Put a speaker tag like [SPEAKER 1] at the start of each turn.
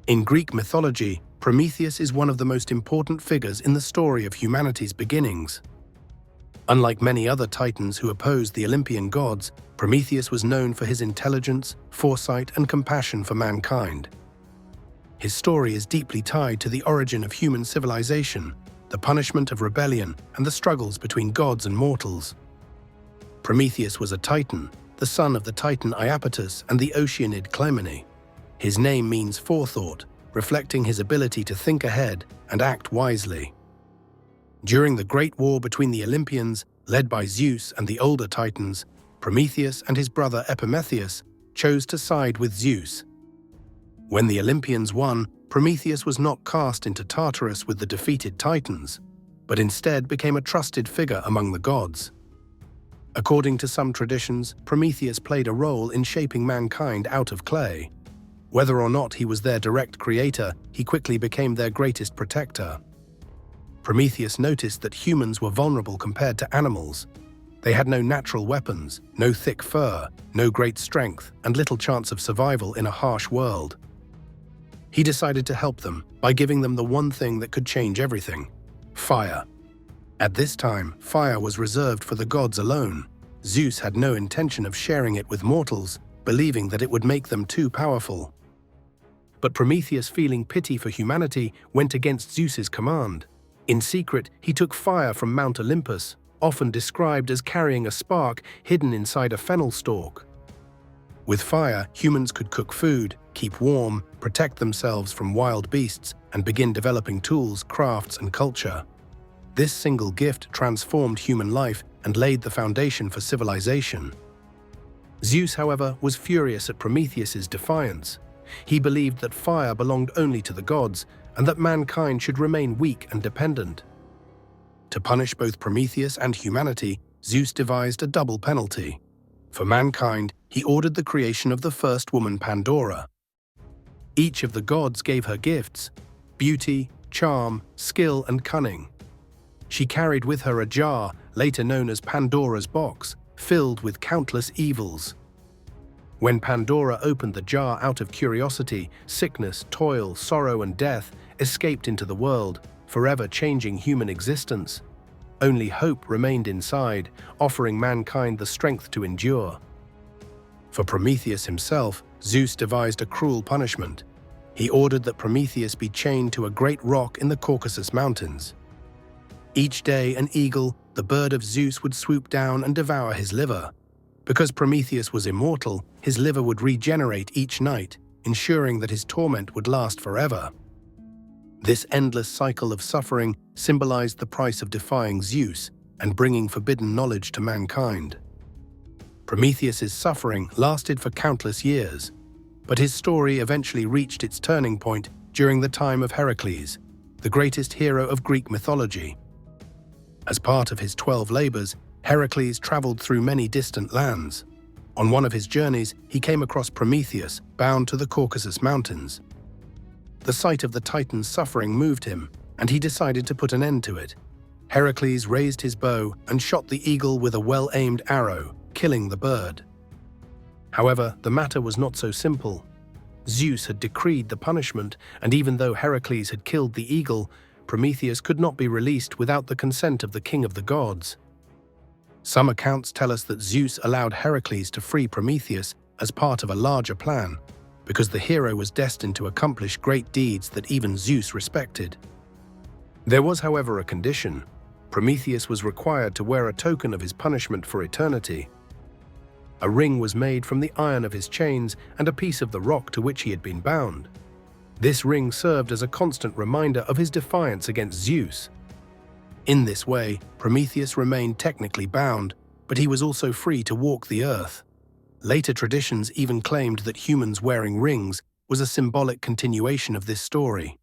[SPEAKER 1] In Greek mythology, Prometheus is one of the most important figures in the story of humanity's beginnings. Unlike many other titans who opposed the Olympian gods, Prometheus was known for his intelligence, foresight, and compassion for mankind. His story is deeply tied to the origin of human civilization, the punishment of rebellion, and the struggles between gods and mortals. Prometheus was a titan, the son of the titan Iapetus and the Oceanid Clymene. His name means forethought, reflecting his ability to think ahead and act wisely. During the Great War between the Olympians, led by Zeus and the older titans, Prometheus and his brother Prometheus chose to side with Zeus. When the Olympians won, Prometheus was not cast into Tartarus with the defeated titans, but instead became a trusted figure among the gods. According to some traditions, Prometheus played a role in shaping mankind out of clay. Whether or not he was their direct creator, he quickly became their greatest protector. Prometheus noticed that humans were vulnerable compared to animals. They had no natural weapons, no thick fur, no great strength, and little chance of survival in a harsh world. He decided to help them by giving them the one thing that could change everything: fire. At this time, fire was reserved for the gods alone. Zeus had no intention of sharing it with mortals, believing that it would make them too powerful. But Prometheus, feeling pity for humanity, went against Zeus's command. In secret, he took fire from Mount Olympus, often described as carrying a spark hidden inside a fennel stalk. With fire, humans could cook food, keep warm, protect themselves from wild beasts, and begin developing tools, crafts, and culture. This single gift transformed human life and laid the foundation for civilization. Zeus, however, was furious at Prometheus's defiance. He believed that fire belonged only to the gods and that mankind should remain weak and dependent. To punish both Prometheus and humanity, Zeus devised a double penalty. For mankind, he ordered the creation of the first woman, Pandora. Each of the gods gave her gifts: beauty, charm, skill, and cunning. She carried with her a jar, later known as Pandora's box, filled with countless evils. When Pandora opened the jar out of curiosity, sickness, toil, sorrow, and death escaped into the world, forever changing human existence. Only hope remained inside, offering mankind the strength to endure. For Prometheus himself, Zeus devised a cruel punishment. He ordered that Prometheus be chained to a great rock in the Caucasus Mountains. Each day, an eagle, the bird of Zeus, would swoop down and devour his liver. Because Prometheus was immortal, his liver would regenerate each night, ensuring that his torment would last forever. This endless cycle of suffering symbolized the price of defying Zeus and bringing forbidden knowledge to mankind. Prometheus's suffering lasted for countless years, but his story eventually reached its turning point during the time of Heracles, the greatest hero of Greek mythology. As part of his 12 labors, Heracles traveled through many distant lands. On one of his journeys, he came across Prometheus, bound to the Caucasus Mountains. The sight of the Titan's suffering moved him, and he decided to put an end to it. Heracles raised his bow and shot the eagle with a well-aimed arrow, killing the bird. However, the matter was not so simple. Zeus had decreed the punishment, and even though Heracles had killed the eagle, Prometheus could not be released without the consent of the king of the gods. Some accounts tell us that Zeus allowed Heracles to free Prometheus as part of a larger plan, because the hero was destined to accomplish great deeds that even Zeus respected. There was, however, a condition. Prometheus was required to wear a token of his punishment for eternity. A ring was made from the iron of his chains and a piece of the rock to which he had been bound. This ring served as a constant reminder of his defiance against Zeus. In this way, Prometheus remained technically bound, but he was also free to walk the earth. Later traditions even claimed that humans wearing rings was a symbolic continuation of this story.